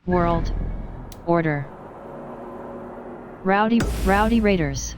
World. Order. Rowdy Raiders.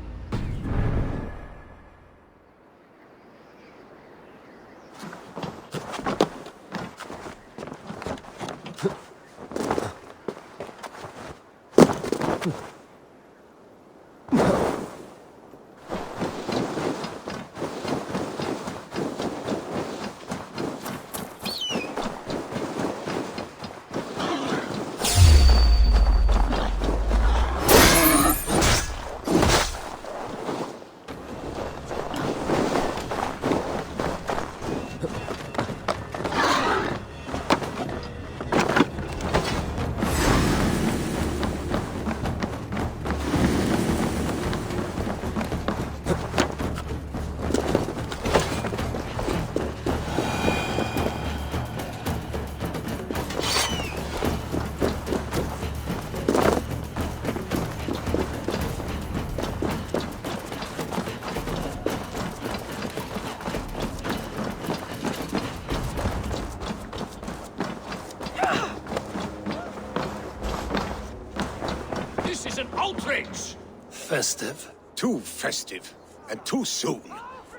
This is an outrage! Festive. Too festive, and too soon.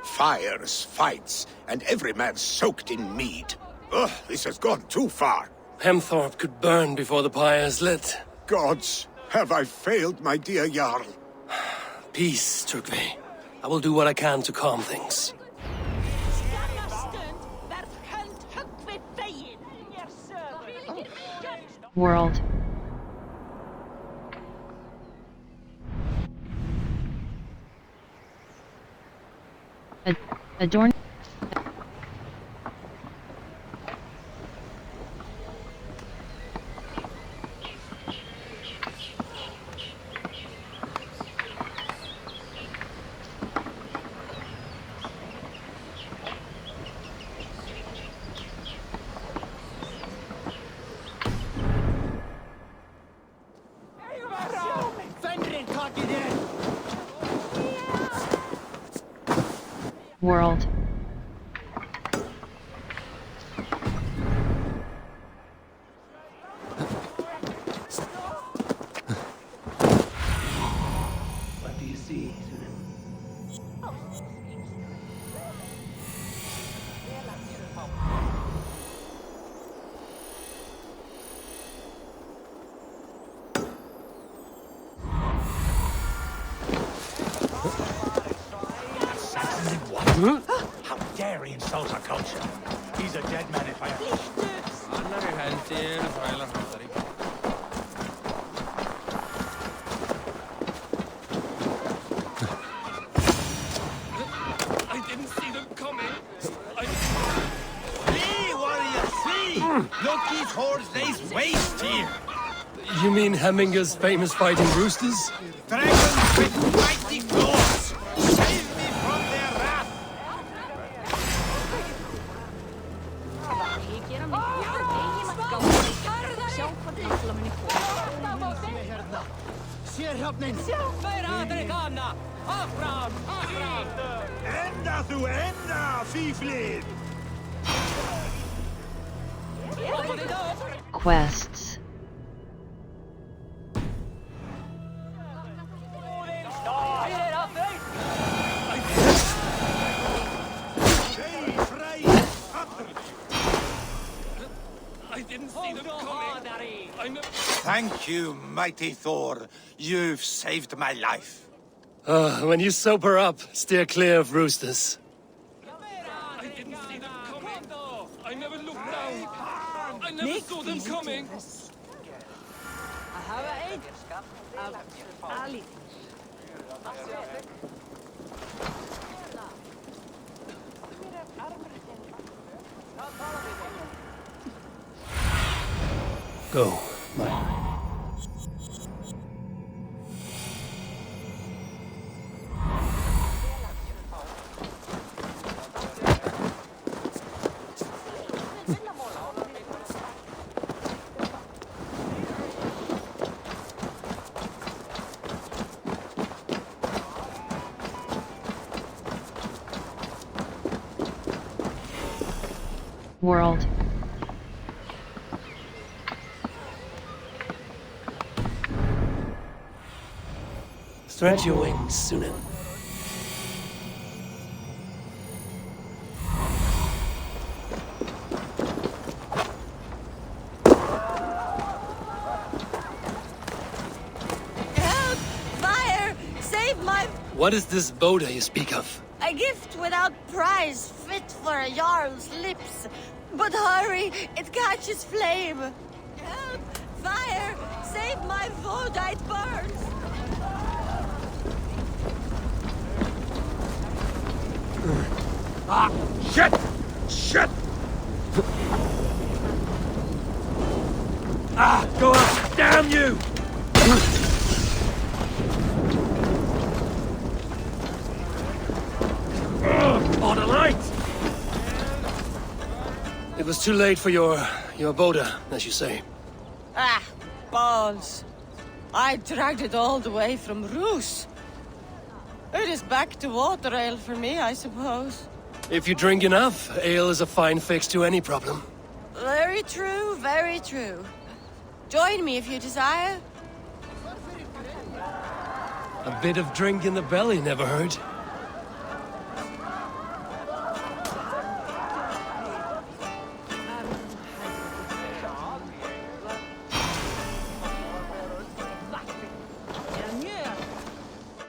Fires, fights, and every man soaked in mead. Ugh, this has gone too far. Hemthorpe could burn before the pyre's lit. Gods, have I failed my dear Jarl? Peace, Turkve. I will do what I can to calm things. World. Adorn. World. What do you see? How dare he insult our culture? He's a dead man if I... I didn't see them coming. Hey, what do you see? Look, these hordes lays waste here. You mean Hemminger's famous fighting roosters? Dragons with mighty claws. Save me from their wrath. Enda þú enda, fíflið! Quests. I didn't see them coming. Thank you, mighty Thor. You've saved my life. When you sober up, steer clear of roosters. I didn't see them coming. I never looked down. I never saw them coming. Go, my. World. Spread your wings, Sunan. Help! Fire! Save my... What is this Boda you speak of? A gift without price, fit for a Jarl's lips. But hurry, it catches flame. Help! Fire! Save my Vodite burns! Ah, shit! Shit! Ah, go up! Damn you! Oh, the light! It was too late for your Boda, as you say. Ah, balls. I dragged it all the way from Roos. It is back to water ale for me, I suppose. If you drink enough, ale is a fine fix to any problem. Very true, very true. Join me if you desire. A bit of drink in the belly never hurt.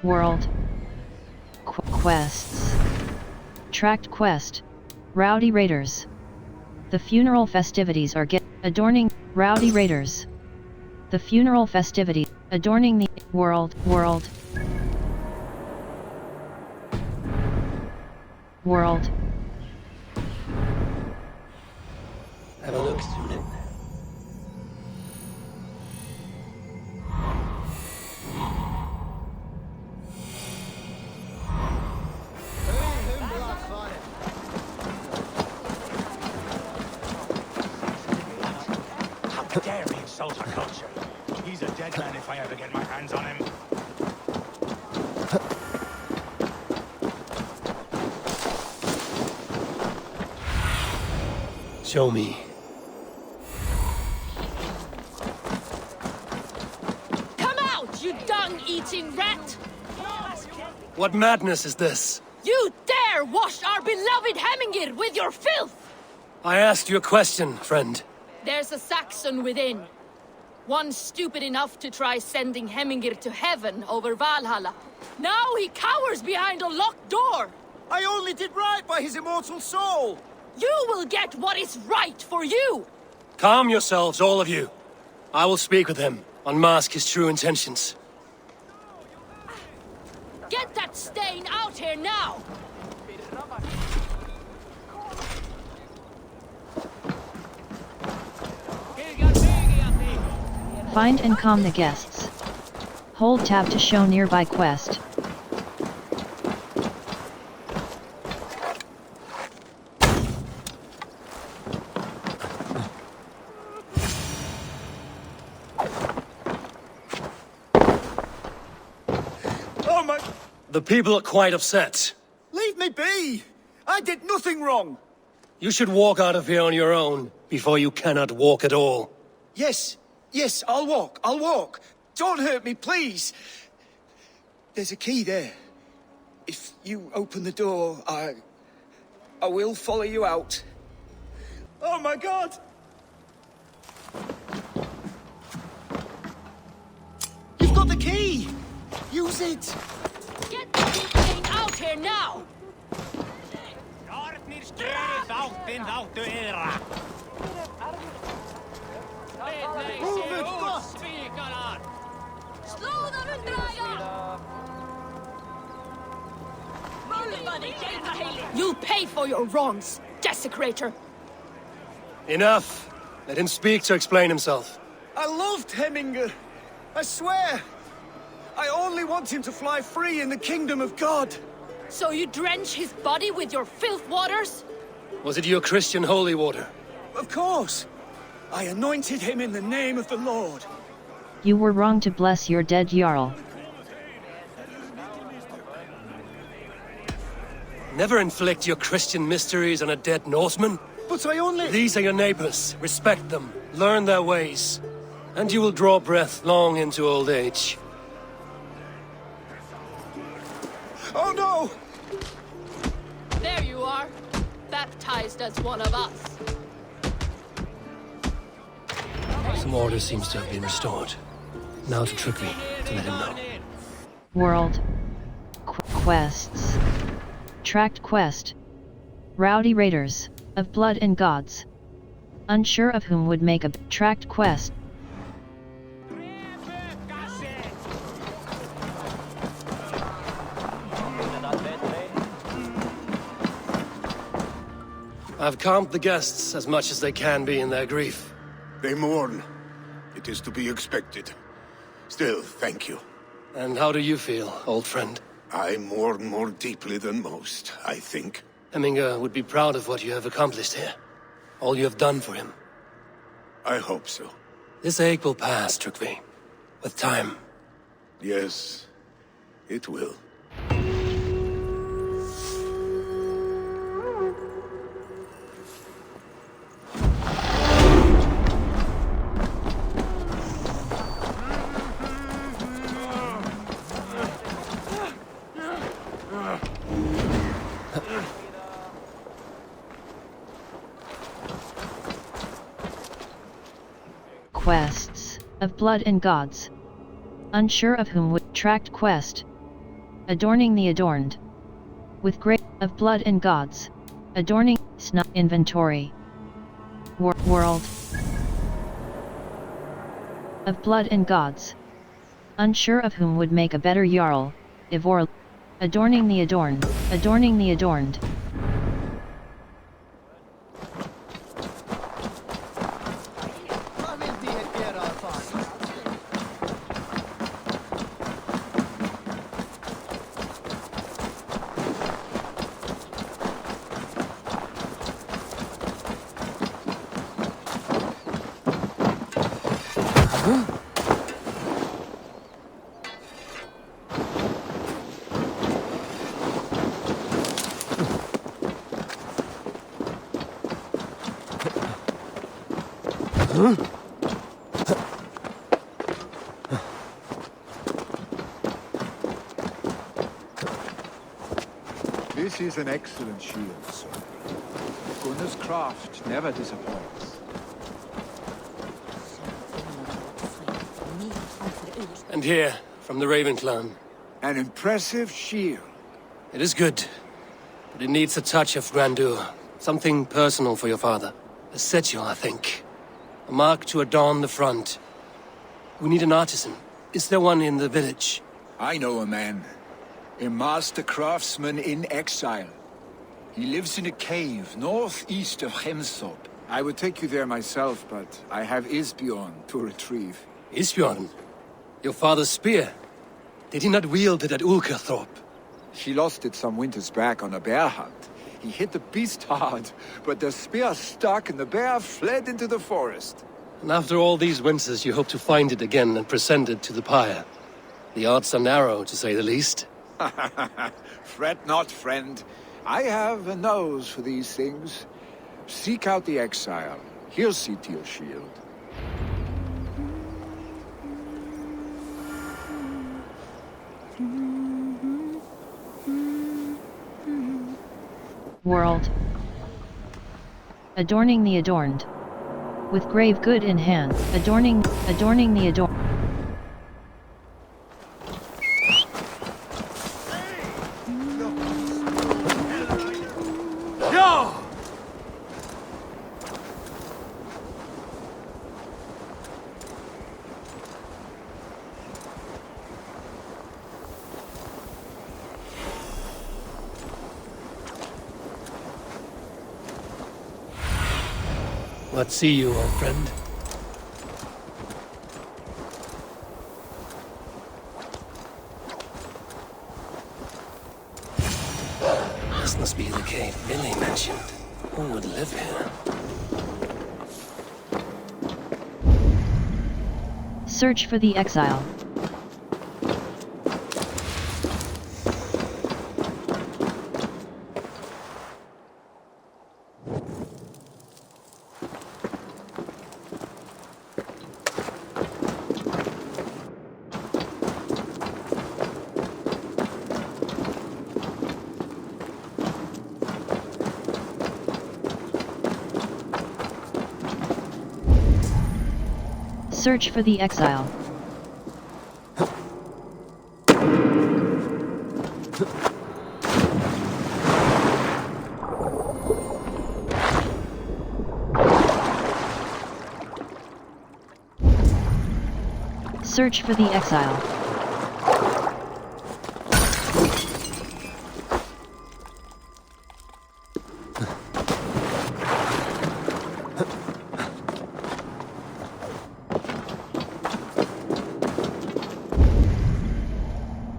World. Quests. Tracked quest. Rowdy Raiders. The funeral festivities are adorning Rowdy Raiders. The funeral festivities adorning the world. World. Have a look, Sunan. How dare he insult our culture? He's a dead man if I ever get my hands on him. Show me. Come out, you dung-eating rat! What madness is this? You dare wash our beloved Hemingir with your filth! I asked you a question, friend. There's a Saxon within. One stupid enough to try sending Hemingir to heaven over Valhalla. Now he cowers behind a locked door! I only did right by his immortal soul! You will get what is right for you! Calm yourselves, all of you. I will speak with him, unmask his true intentions. Get that stain out here now! Find and calm the guests. Hold tab to show nearby quest. Oh my... The people are quite upset. Leave me be! I did nothing wrong! You should walk out of here on your own, before you cannot walk at all. Yes, yes, I'll walk. Don't hurt me, please! There's a key there. If you open the door, I will follow you out. Oh my god! You've got the key! Use it! Get that stain out here now! Slå dem You'll pay for your wrongs, desecrator! Enough! Let him speak to explain himself. I loved Hemingr. I swear. I only want him to fly free in the kingdom of God. So you drench his body with your filth waters? Was it your Christian holy water? Of course. I anointed him in the name of the Lord. You were wrong to bless your dead Jarl. Never inflict your Christian mysteries on a dead Norseman. But I only... These are your neighbors. Respect them. Learn their ways. And you will draw breath long into old age. Oh no! There you are, baptized as one of us. Some order seems to have been restored. Now to Trygve, to let him know. World. Quests. Tracked quest. Rowdy raiders, of blood and gods. Unsure of whom would make a tracked quest. I've calmed the guests as much as they can be in their grief. They mourn. It is to be expected. Still, thank you. And how do you feel, old friend? I mourn more deeply than most, I think. Hemminger would be proud of what you have accomplished here. All you have done for him. I hope so. This ache will pass, Trygve. With time. Yes, it will. Quests, of blood and gods. Unsure of whom would tracked quest. Adorning the adorned. With grace of blood and gods. Adorning, snot inventory. World. Of blood and gods. Unsure of whom would make a better Jarl, Ivor. Adorning the adorned, adorning the adorned. This is an excellent shield, sir. Gunnar's craft never disappoints. And here, from the Raven clan. An impressive shield. It is good, but it needs a touch of grandeur. Something personal for your father. A sigil, I think. A mark to adorn the front. We need an artisan. Is there one in the village? I know a man. A master craftsman in exile. He lives in a cave northeast of Hemsop. I would take you there myself, but I have Isbjorn to retrieve. Isbjorn? Your father's spear? Did he not wield it at Ulkerthorpe? She lost it some winters back on a bear hunt. He hit the beast hard, but the spear stuck and the bear fled into the forest. And after all these winters, you hope to find it again and present it to the pyre. The odds are narrow, to say the least. Fret not, friend. I have a nose for these things. Seek out the exile. He'll see to your shield. World. Adorning the adorned. With grave good in hand, adorning the adorned. What see you, old friend? This must be the cave Billy mentioned. Who would live here? Search for the exile. Search for the exile. Search for the exile.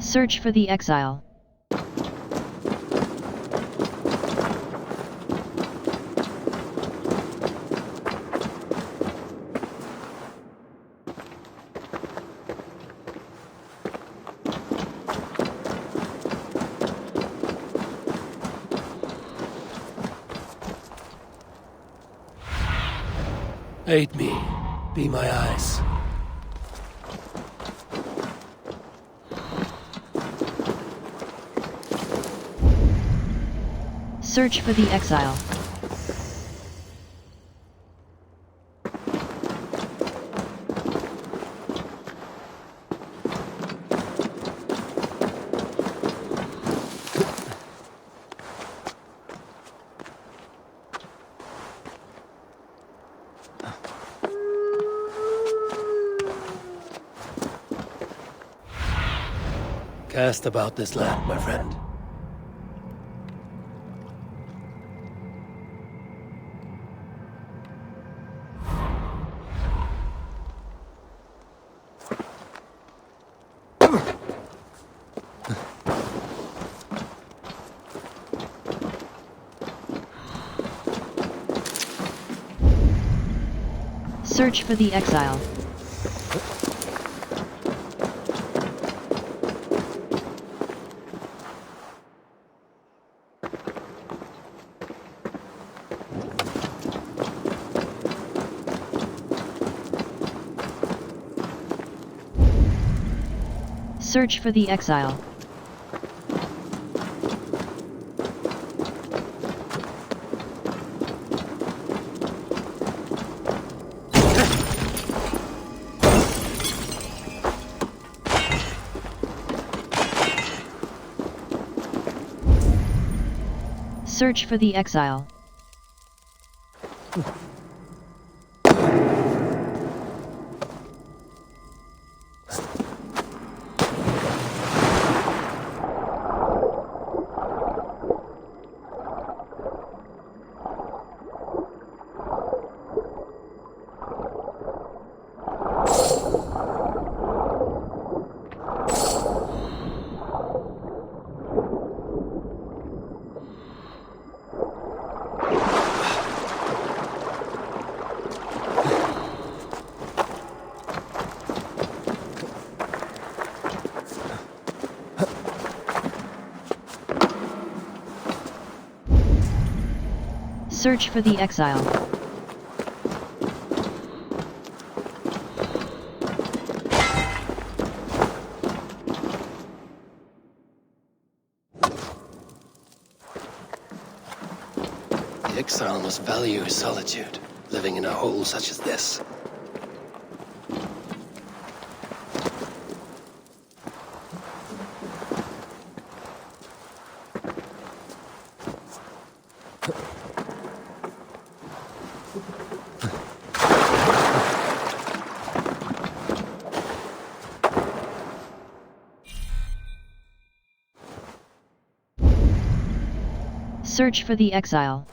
Search for the exile. Aid me. Be my eyes. Search for the exile. Cast about this land, my friend. Search for the exile. Search for the exile. Search for the exile. Search for the exile. The exile must value his solitude, living in a hole such as this. Search for the exile.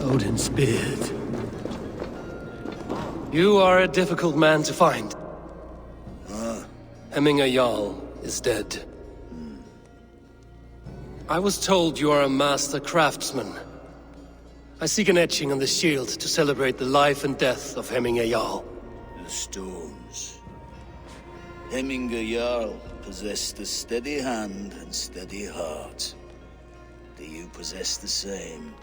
Odin's beard. You are a difficult man to find. Hemminger Jarl is dead. I was told you are a master craftsman. I seek an etching on the shield to celebrate the life and death of Hemminger Jarl. The stones. Hemminger Jarl possessed a steady hand and steady heart. Do you possess the same?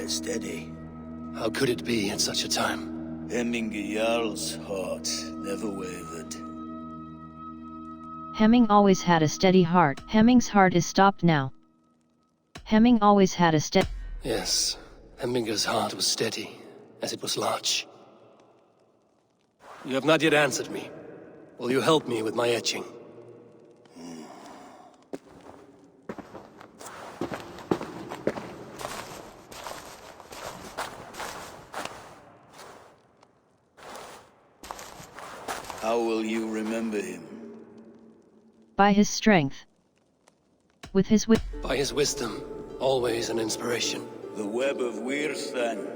fire steady. How could it be at such a time? Hemminger Jarl's heart never wavered. Hemming always had a steady heart. Hemming's heart is stopped now. Hemming always had a steady... Yes, Hemminger's heart was steady, as it was large. You have not yet answered me. Will you help me with my etching? How will you remember him? By his strength. With his wit. By his wisdom, always an inspiration. The web of Wirth, then.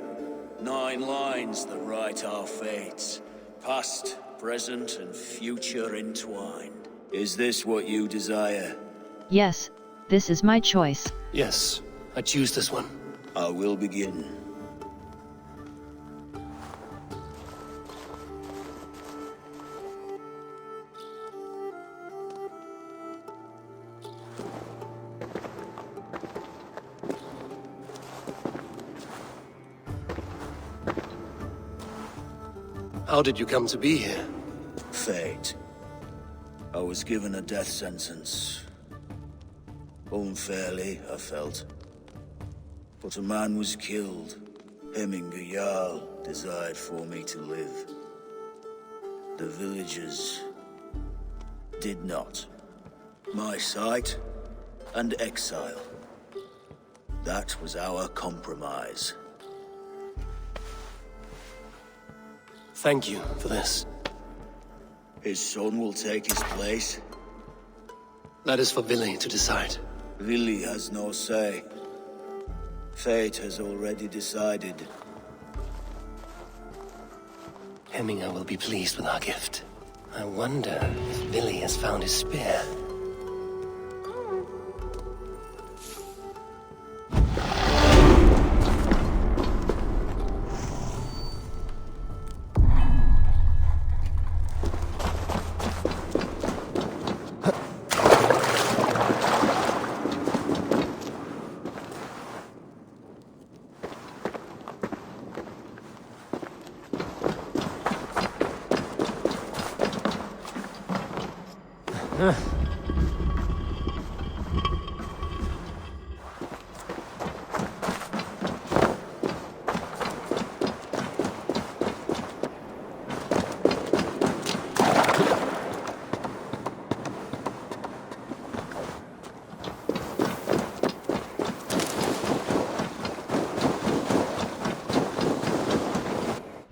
9 lines that write our fates. Past, present, and future entwined. Is this what you desire? Yes, this is my choice. Yes, I choose this one. I will begin. How did you come to be here? Fate. I was given a death sentence. Unfairly, I felt. But a man was killed. Hemminger Jarl desired for me to live. The villagers did not. My sight and exile. That was our compromise. Thank you for this. His son will take his place. That is for Vili to decide. Vili has no say. Fate has already decided. Hemminger will be pleased with our gift. I wonder if Vili has found his spear.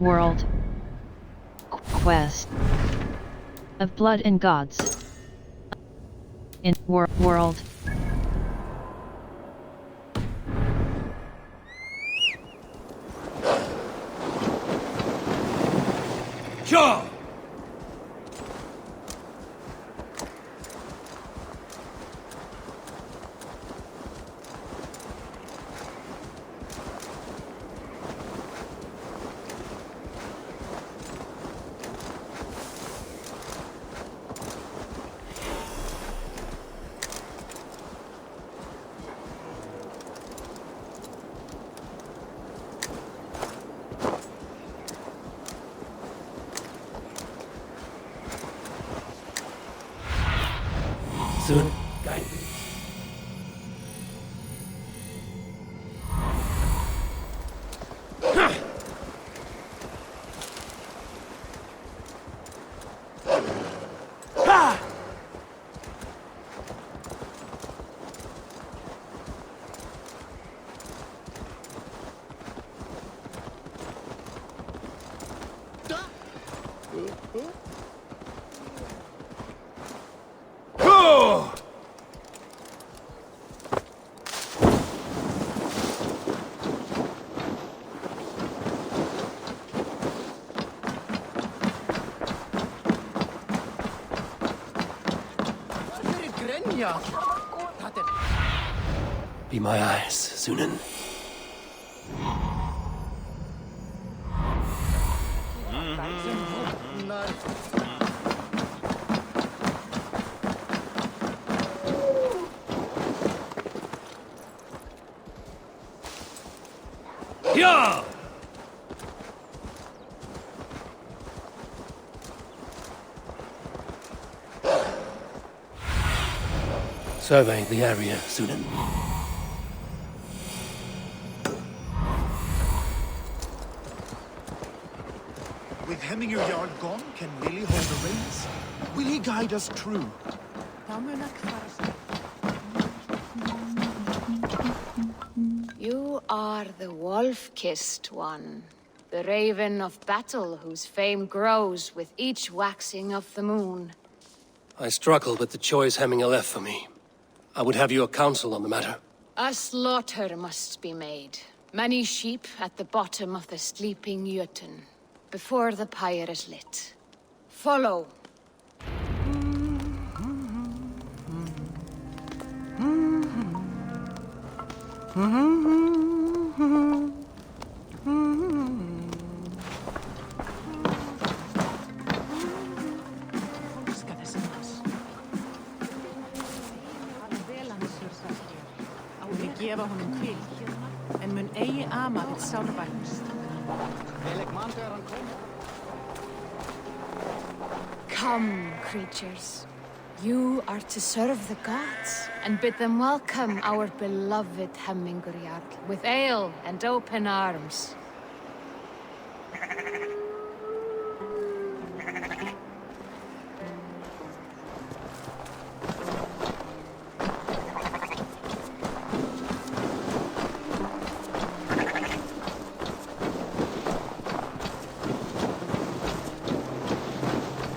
World. Quest. Of blood and gods. In world. Sure! Soon, guide me. Be my eyes, Sunan. survey the area, Sudan. With Hemminger Jarl gone, can Lily hold the reins? Will he guide us true? You are the wolf-kissed one. The raven of battle whose fame grows with each waxing of the moon. I struggle with the choice Hemminger left for me. I would have your counsel on the matter. A slaughter must be made. Many sheep at the bottom of the sleeping Jötun, before the pyre is lit. Follow. Gefa honum hvíld, en mun eigi ama við sárvænst. Come, creatures. You are to serve the gods, and bid them welcome our beloved Hemminger Jarl with ale and open arms.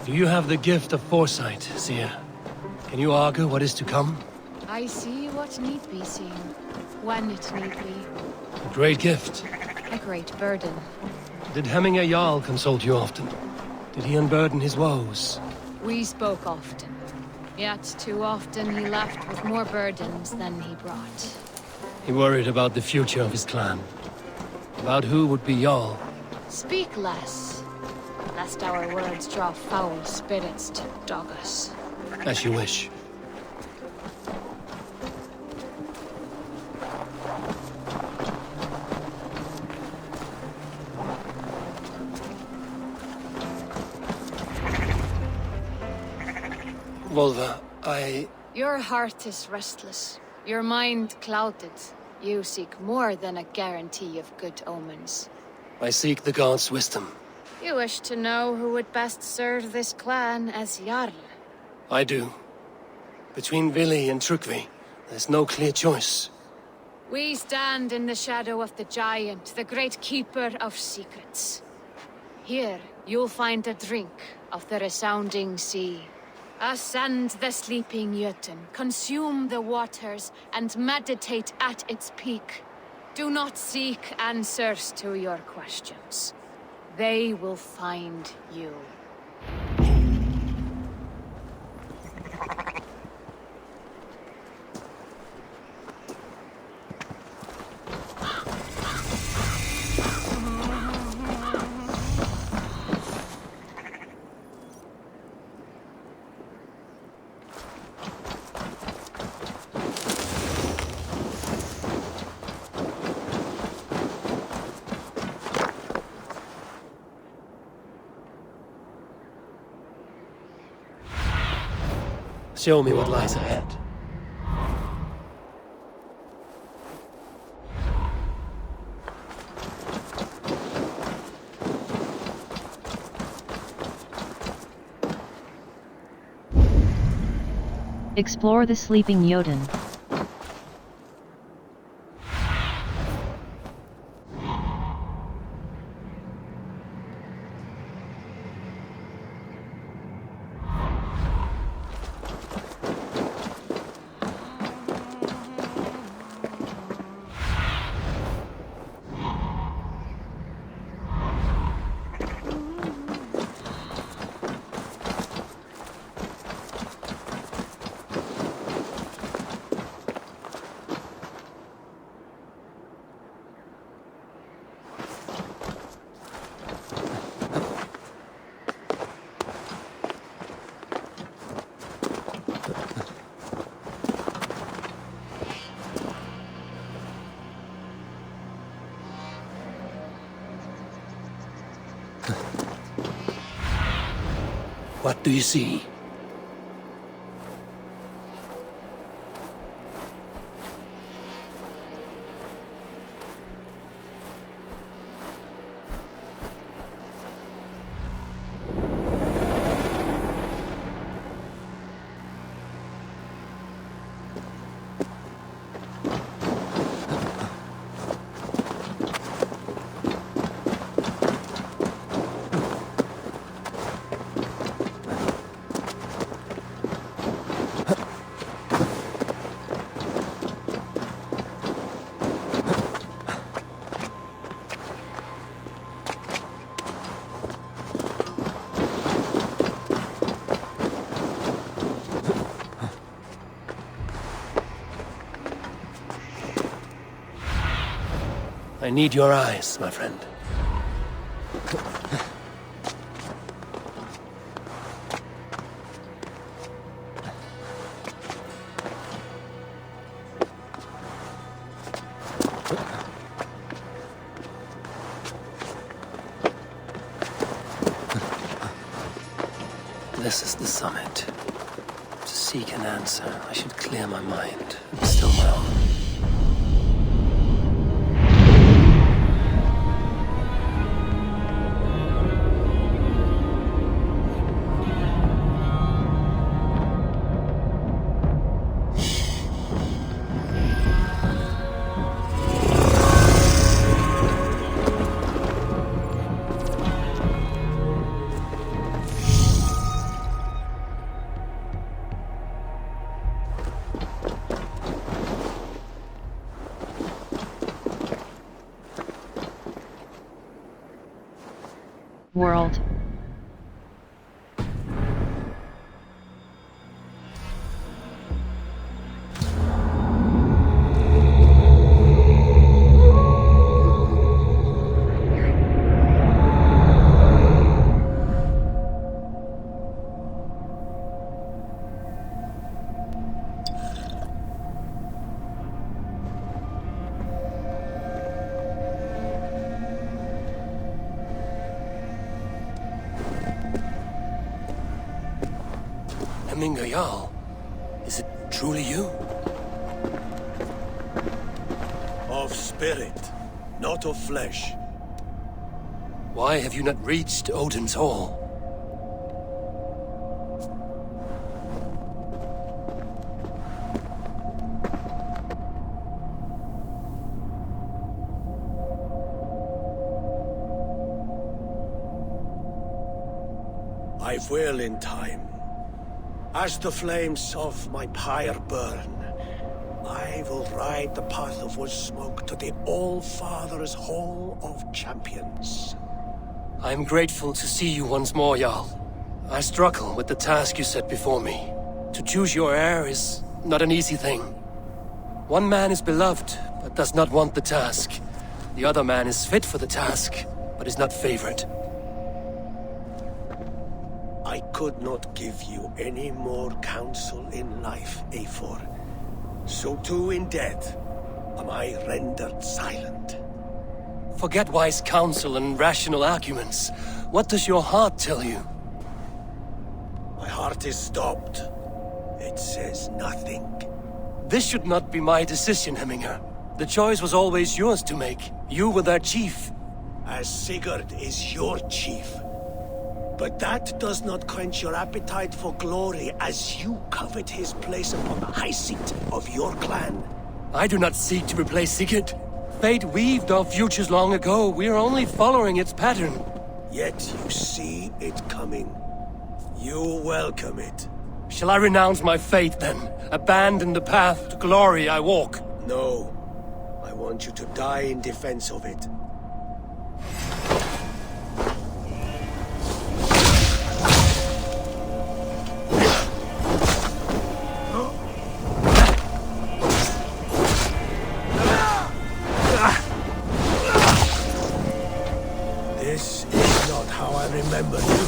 Do you have the gift of foresight, Seer? Can you argue what is to come? I see what need be seen, when it need be. A great gift. A great burden. Did Hemminger Jarl consult you often? Did he unburden his woes? We spoke often, yet too often he left with more burdens than he brought. He worried about the future of his clan. About who would be Jarl. Speak less, lest our words draw foul spirits to dog us. As you wish. Volva, Your heart is restless, your mind clouded. You seek more than a guarantee of good omens. I seek the gods' wisdom. You wish to know who would best serve this clan as Jarl. I do. Between Vili and Trukvi, there's no clear choice. We stand in the shadow of the giant, the great keeper of secrets. Here, you'll find a drink of the resounding sea. Ascend the sleeping Jötun, consume the waters, and meditate at its peak. Do not seek answers to your questions. They will find you. Show me what lies ahead. Explore the sleeping Jötun. What do you see? need your eyes, my friend. This is the summit. To seek an answer, I should clear my mind and still my heart. World. Jarl, is it truly you? Of spirit, not of flesh. Why have you not reached Odin's Hall? I will in time. As the flames of my pyre burn, I will ride the path of wood smoke to the All-Father's Hall of Champions. I am grateful to see you once more, Jarl. I struggle with the task you set before me. To choose your heir is not an easy thing. One man is beloved, but does not want the task. The other man is fit for the task, but is not favored. I could not give you any more counsel in life, Eivor. So too in death am I rendered silent. Forget wise counsel and rational arguments. What does your heart tell you? My heart is stopped. It says nothing. This should not be my decision, Hemminger. The choice was always yours to make. You were their chief. As Sigurd is your chief. But that does not quench your appetite for glory as you covet his place upon the high seat of your clan. I do not seek to replace Sigurd. Fate weaved our futures long ago. We are only following its pattern. Yet you see it coming. You welcome it. Shall I renounce my faith then? Abandon the path to glory I walk? No. I want you to die in defense of it. This is not how I remember you.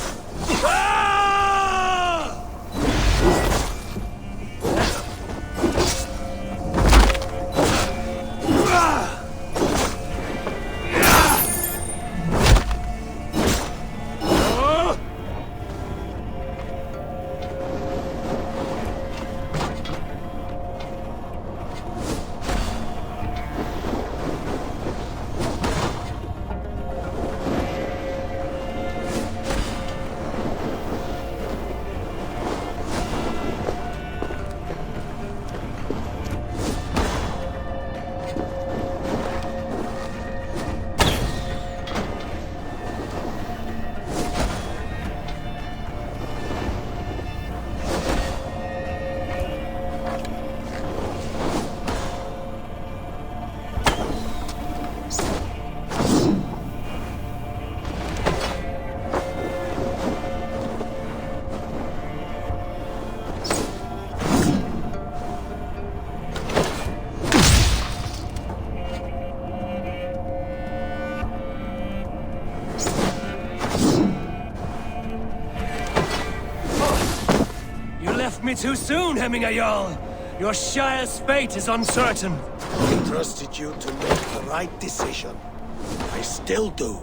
left me too soon, Hemming Jarl. Your Shire's fate is uncertain. I trusted you to make the right decision. I still do.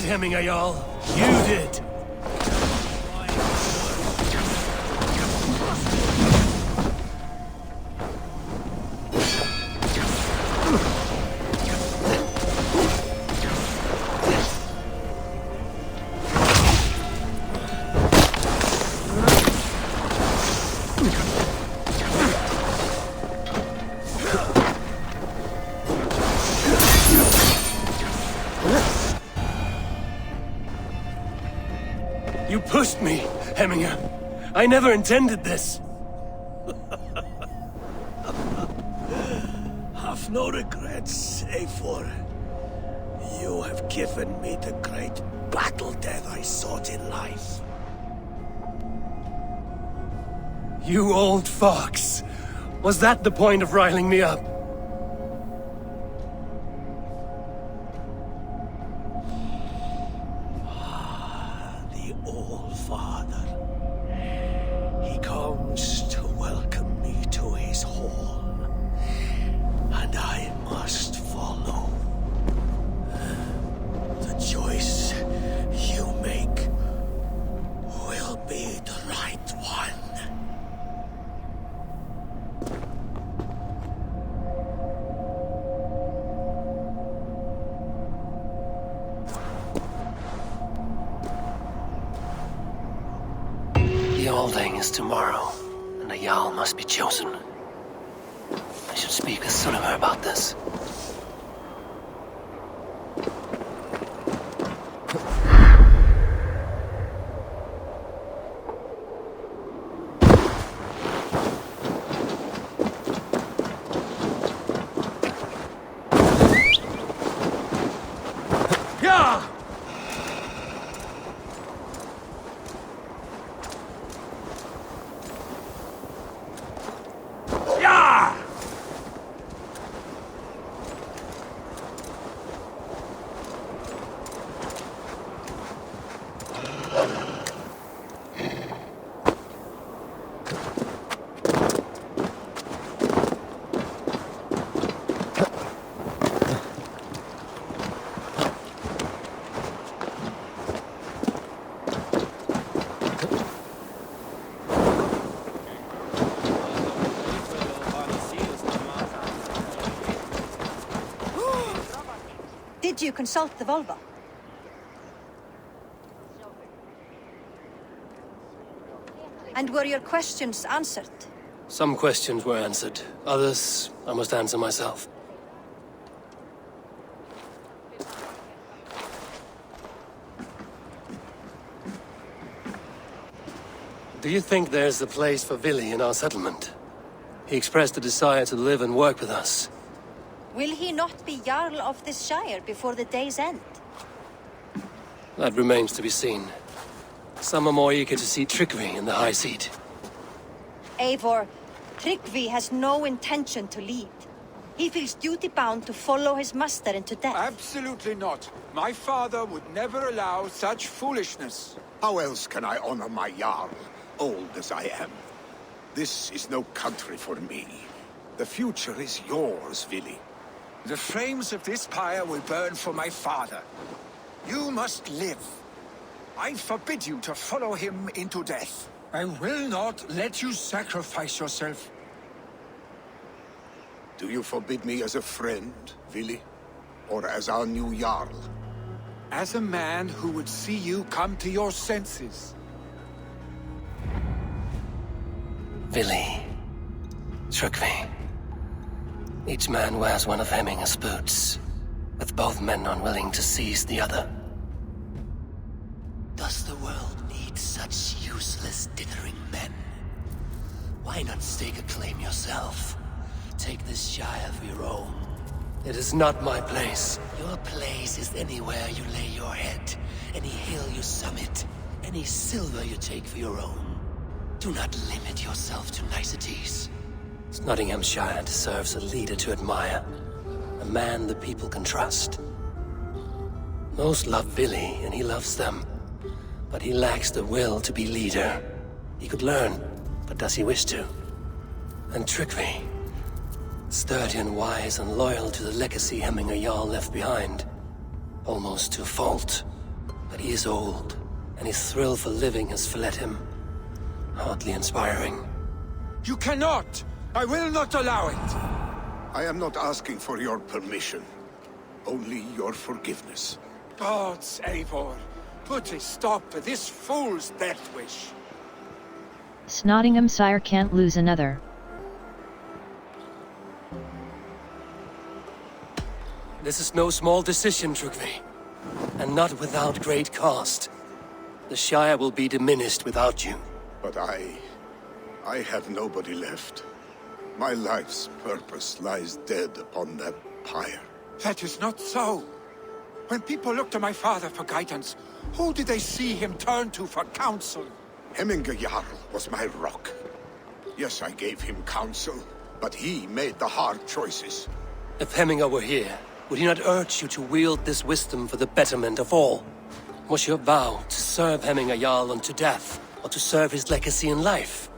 Hemming Jarl. You did. You pushed me, Hemminger. I never intended this. Have no regrets, save for you have given me the great battle death I sought in life. You old fox. Was that the point of riling me up? The old father. He comes to welcome me to his hall. And I must follow. The choice you make will be the right one. The Alding is tomorrow, and a Jarl must be chosen. should speak with Sullivan about this. Did you consult the Volva? And were your questions answered? Some questions were answered. Others, I must answer myself. Do you think there's a place for Vili in our settlement? He expressed a desire to live and work with us. Will he not be Jarl of this Shire before the day's end? That remains to be seen. Some are more eager to see trickery in the high seat. Eivor, Tryggvi has no intention to lead. He feels duty-bound to follow his master into death. Absolutely not. My father would never allow such foolishness. How else can I honor my Jarl, old as I am? This is no country for me. The future is yours, Vili. The flames of this pyre will burn for my father. You must live. I forbid you to follow him into death. I will not let you sacrifice yourself. Do you forbid me as a friend, Vili? Or as our new Jarl? As a man who would see you come to your senses. Vili. Tryggvi. Each man wears one of Hemminger's boots, with both men unwilling to seize the other. Does the world need such useless, dithering men? Why not stake a claim yourself? Take this Shire for your own. It is not my place. Your place is anywhere you lay your head, any hill you summit, any silver you take for your own. Do not limit yourself to niceties. Nottinghamshire deserves a leader to admire. A man the people can trust. Most love Vili, and he loves them. But he lacks the will to be leader. He could learn, but does he wish to? And Tryggvi. Sturdy and wise and loyal to the legacy Hemminger Jarl left behind. Almost to a fault. But he is old, and his thrill for living has fled him. Hardly inspiring. You cannot! I will not allow it! I am not asking for your permission. Only your forgiveness. Gods, Eivor, put a stop to this fool's death wish. Nottinghamshire can't lose another. This is no small decision, Tryggvi. And not without great cost. The Shire will be diminished without you. But I have nobody left. My life's purpose lies dead upon that pyre. That is not so. When people look to my father for guidance, who did they see him turn to for counsel? Hemminger Jarl was my rock. Yes, I gave him counsel, but he made the hard choices. If Hemminger were here, would he not urge you to wield this wisdom for the betterment of all? Was your vow to serve Hemminger Jarl unto death, or to serve his legacy in life?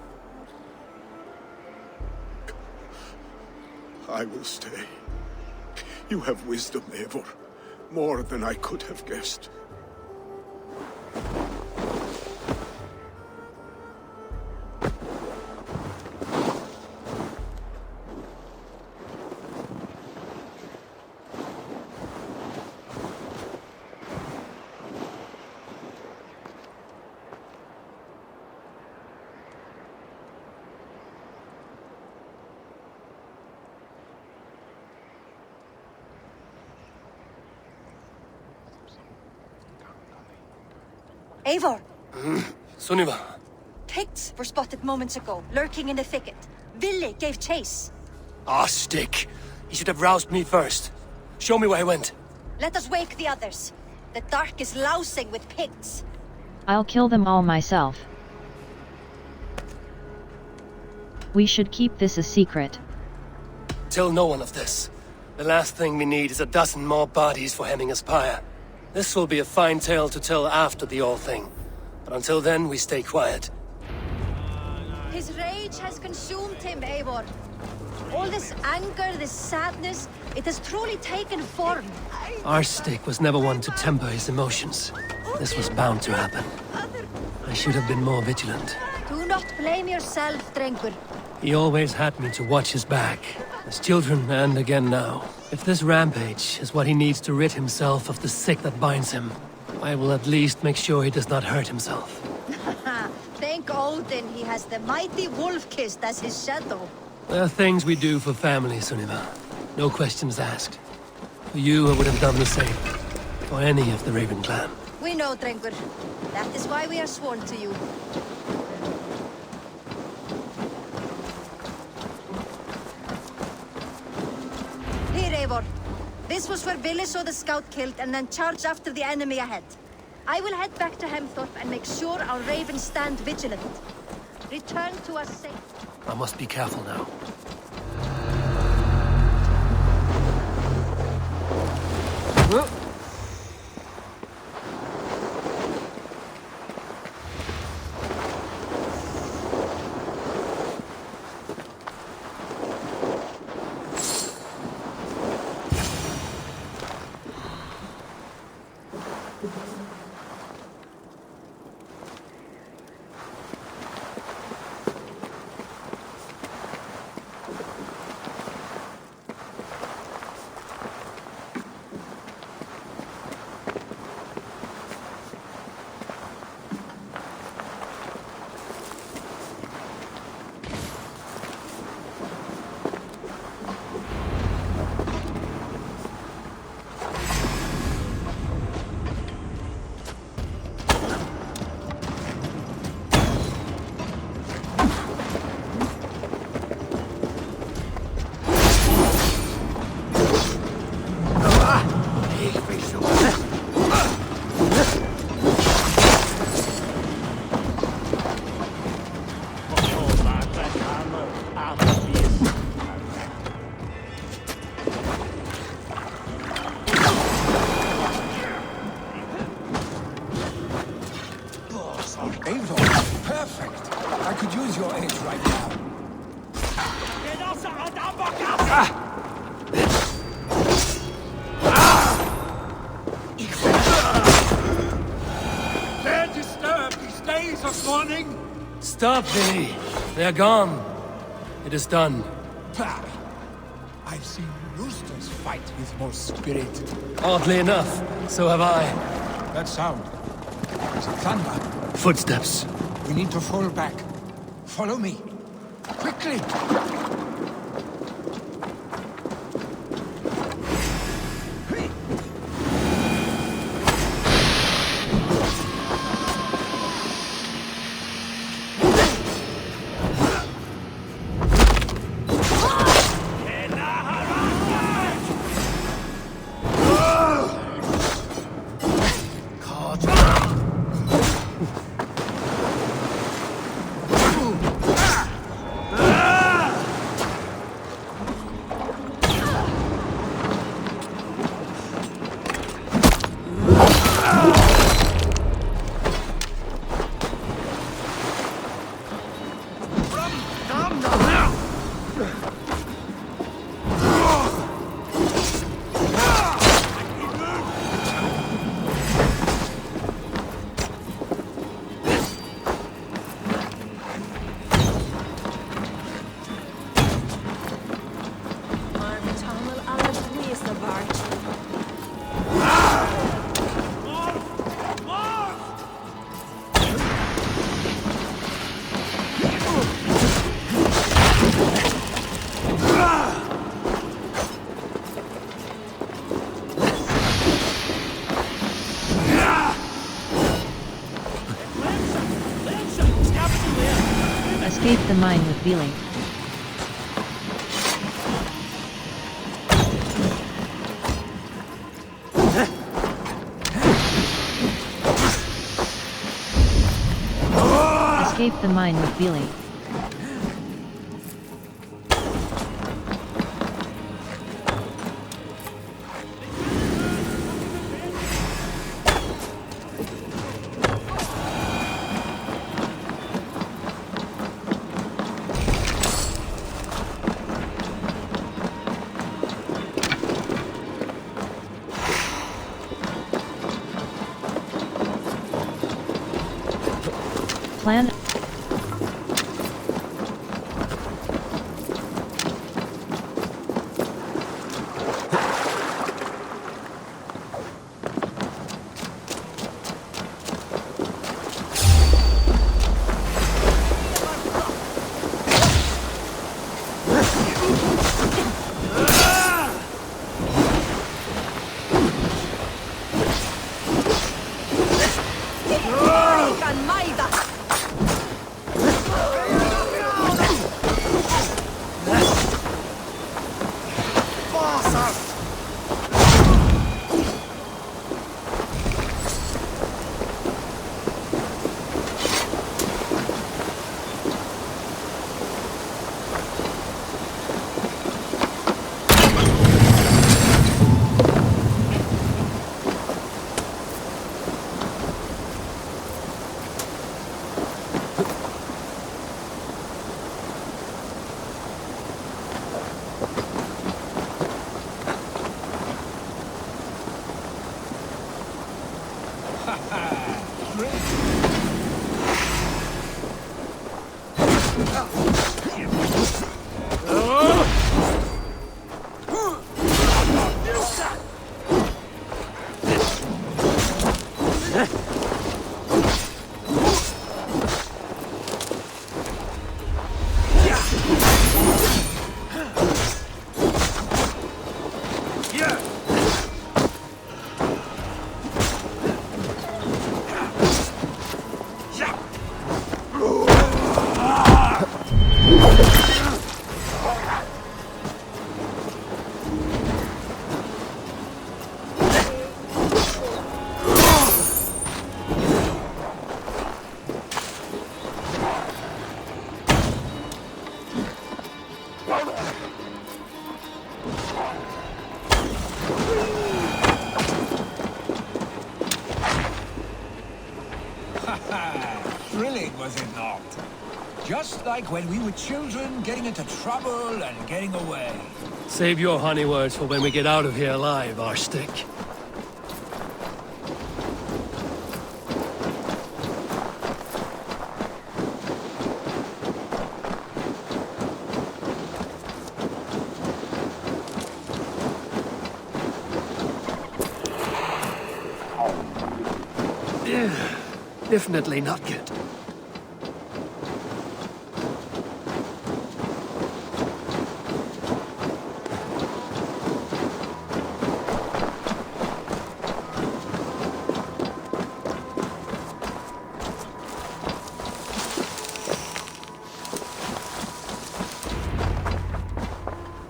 I will stay. You have wisdom, Eivor. More than I could have guessed. Eivor! Sunniva. Picts were spotted moments ago, lurking in the thicket. Ville gave chase. Ah, stick. He should have roused me first. Show me where he went. Let us wake the others. The dark is lousing with Picts. I'll kill them all myself. We should keep this a secret. Tell no one of this. The last thing we need is a dozen more bodies for Hemminger's pyre. This will be a fine tale to tell after the All Thing. But until then, we stay quiet. His rage has consumed him, Eivor. All this anger, this sadness, it has truly taken form. Our stick was never one to temper his emotions. This was bound to happen. I should have been more vigilant. Do not blame yourself, Drengur. He always had me to watch his back. As children, and again now. If this rampage is what he needs to rid himself of the sick that binds him, I will at least make sure he does not hurt himself. Thank Odin he has the mighty Wolf-Kissed as his shadow. There are things we do for family, Sunniva. No questions asked. For you, I would have done the same. For any of the Raven clan. We know, Drengur. That is why we are sworn to you. Here, Eivor. This was where Ville saw the scout killed and then charged after the enemy ahead. I will head back to Hemthorpe and make sure our ravens stand vigilant. Return to us safe. I must be careful now. Perfect. I could use your aid right now. Dare disturb these days of mourning? Stop, Billy. They're gone. It is done. Bah! I've seen roosters fight with more spirit. Oddly enough, so have I. That sound. Is it thunder? Footsteps. We need to fall back. Follow me. Quickly! Escape the mine with Billy. Escape the mine with Billy. Plan. Thrilling, was it not? Just like when we were children, getting into trouble and getting away. Save your honey words for when we get out of here alive, Arstick. Definitely not good.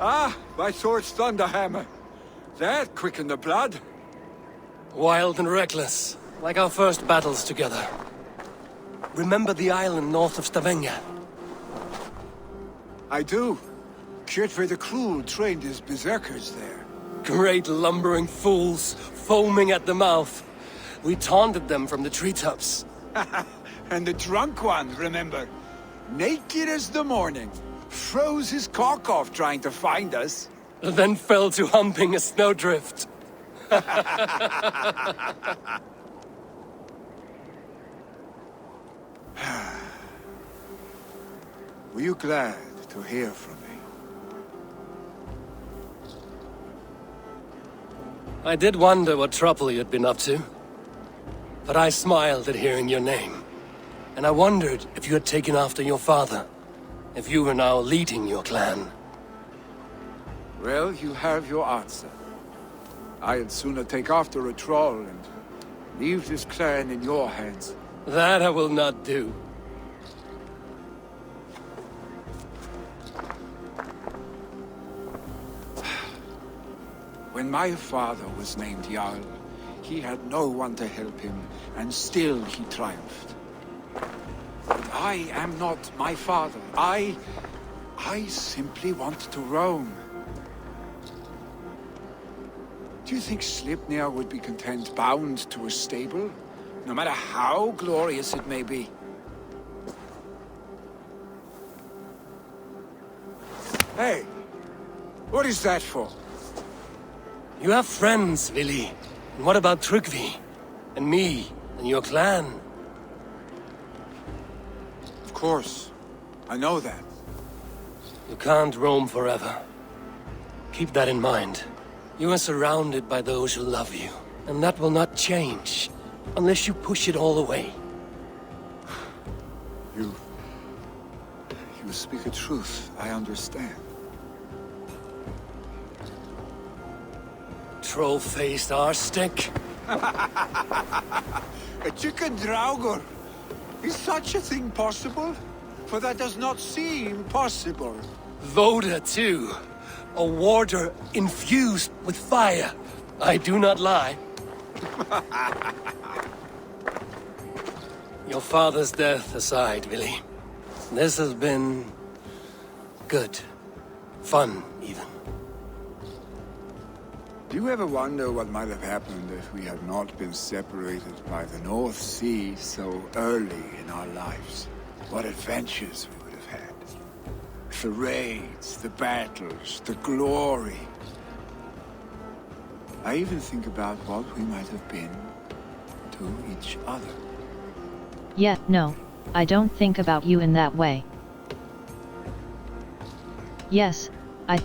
Ah, my sword's thunderhammer. That quickened the blood. Wild and reckless, like our first battles together. Remember the island north of Stavanger? I do. Kjotve the Cruel trained his berserkers there. Great lumbering fools, foaming at the mouth. We taunted them from the treetops. And the drunk one, remember? Naked as the morning. Froze his cock off trying to find us. Then fell to humping a snowdrift. Were you glad to hear from me? I did wonder what trouble you'd been up to. But I smiled at hearing your name. And I wondered if you had taken after your father. If you were now leading your clan. Well, you have your answer. I'd sooner take after a troll and leave this clan in your hands. That I will not do. when my father was named Jarl, he had no one to help him, and still he triumphed. But I am not my father. I simply want to roam. Do you think Sleipnir would be content bound to a stable, no matter how glorious it may be? Hey, what is that for? You have friends, Vili. And what about Tryggvi? And me? And your clan? Of course. I know that. You can't roam forever. Keep that in mind. You are surrounded by those who love you. And that will not change. Unless you push it all away. You speak a truth. I understand. Troll-faced arse-stick. A chicken draugur. Is such a thing possible? For that does not seem possible. Voda, too. A warder infused with fire. I do not lie. Your father's death aside, Vili. This has been... good. Fun, even. Do you ever wonder what might have happened if we had not been separated by the North Sea so early in our lives? What adventures we would have had. The raids, the battles, the glory. I even think about what we might have been to each other. Yeah, no, I don't think about you in that way. Yes, I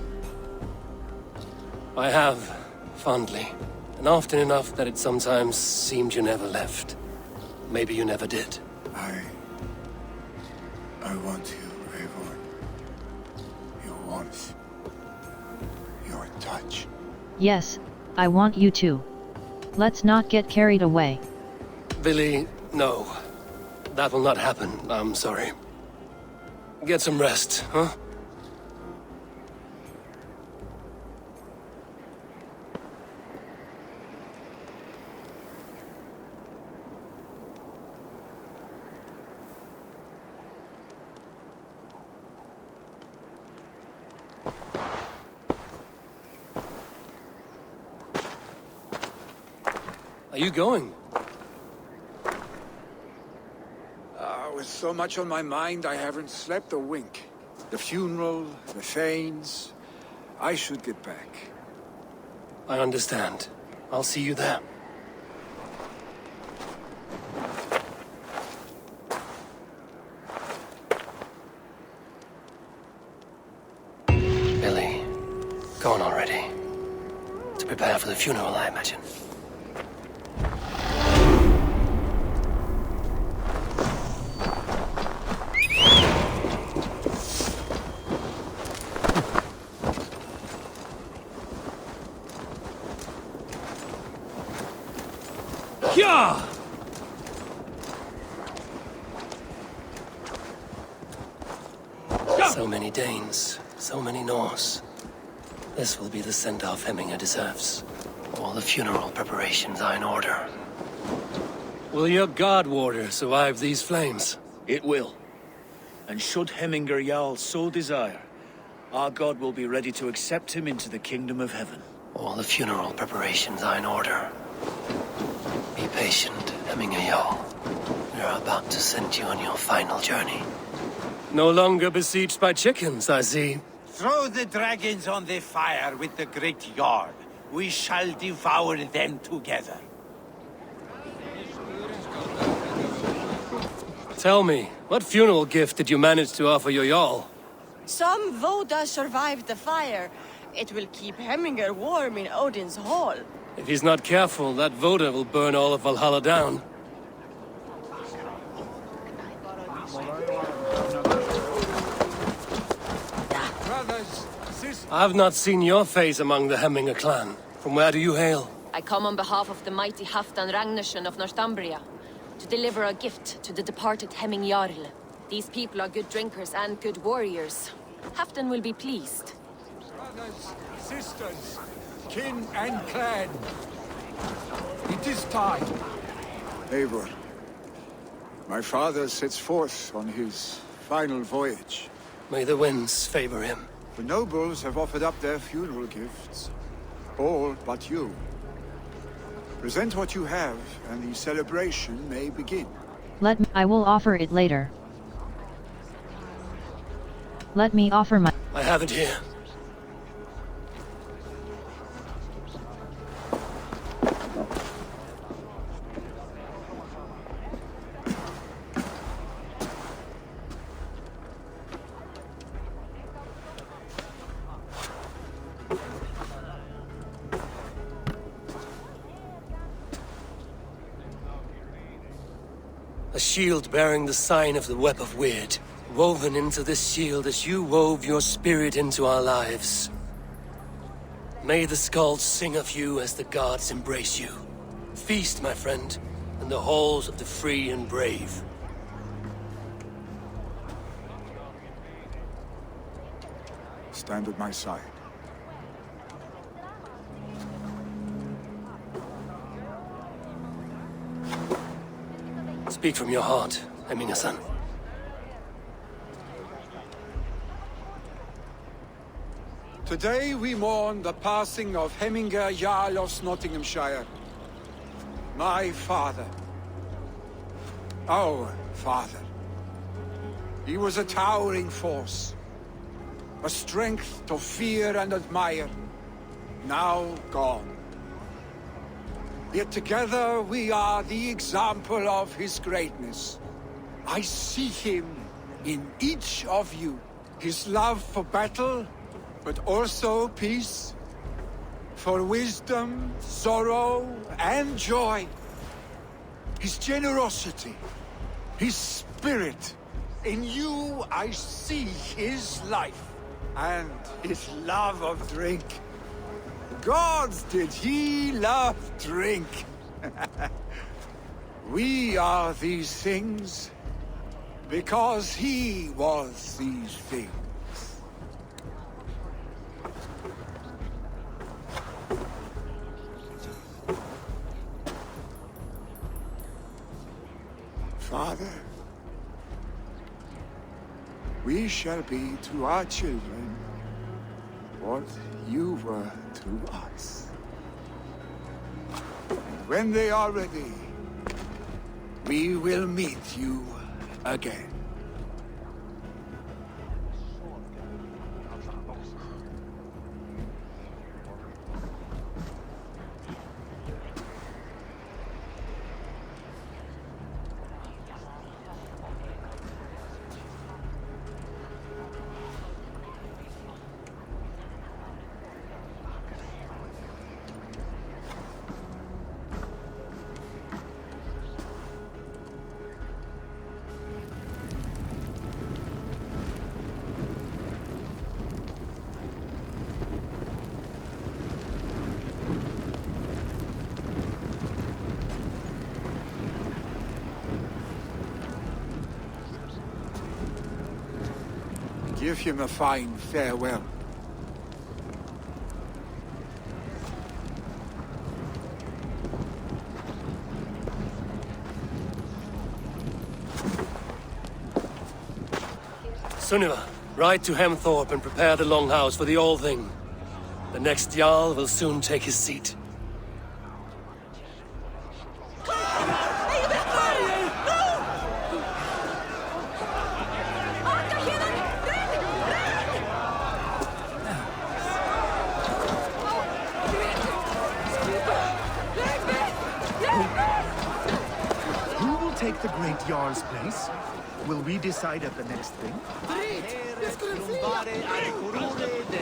have, fondly. And often enough that it sometimes seemed you never left. Maybe you never did. I want you, Eivor. Your warmth. Your touch. Yes, I want you too. Let's not get carried away. Vili, no. That will not happen, I'm sorry. Get some rest, huh? Are you going? With so much on my mind, I haven't slept a wink. The funeral, the Thanes. I should get back. I understand. I'll see you there. Billy, go on already. To prepare for the funeral, I imagine. So many Danes, so many Norse. This will be the send-off Hemminger deserves. All the funeral preparations are in order. Will your guard warder survive these flames? It will. And should Hemminger Jarl so desire, our god will be ready to accept him into the kingdom of heaven. All the funeral preparations are in order. Be patient, Hemminger Jarl. We are about to send you on your final journey. No longer besieged by chickens, I see. Throw the dragons on the fire with the great Jarl. We shall devour them together. Tell me, what funeral gift did you manage to offer your Jarl? Some Voda survived the fire. It will keep Hemminger warm in Odin's hall. If he's not careful, that Voda will burn all of Valhalla down. I've not seen your face among the Hemminger clan. From where do you hail? I come on behalf of the mighty Halfdan Ragnarsson of Northumbria, to deliver a gift to the departed Hemming Jarl. These people are good drinkers and good warriors. Halfdan will be pleased. Brothers, sisters, kin and clan. It is time. Eivor, my father sets forth on his final voyage. May the winds favor him. The nobles have offered up their funeral gifts. All but you. Present what you have, and the celebration may begin. I will offer it later. Let me offer my... I have it here. A shield bearing the sign of the Web of Weird, woven into this shield as you wove your spirit into our lives. May the skulls sing of you as the gods embrace you. Feast, my friend, in the halls of the free and brave. Stand at my side. Speak from your heart, Eminasan. Today we mourn the passing of Heminger Jarl of Nottinghamshire. My father. Our father. He was a towering force. A strength to fear and admire. Now gone. Yet together we are the example of his greatness. I see him in each of you. His love for battle, but also peace. For wisdom, sorrow, and joy. His generosity, his spirit. In you I see his life, and his love of drink. Gods, did he love drink! We are these things because he was these things. Father, we shall be to our children what you were to us. And when they are ready, we will meet you again. Give him a fine farewell. Sunniva, ride to Hemthorpe and prepare the Longhouse for the All-Thing. The next Jarl will soon take his seat. Take the Great Jarl's place? Will we decide at the next thing?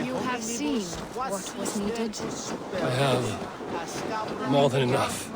You have seen what was needed. I have more than enough.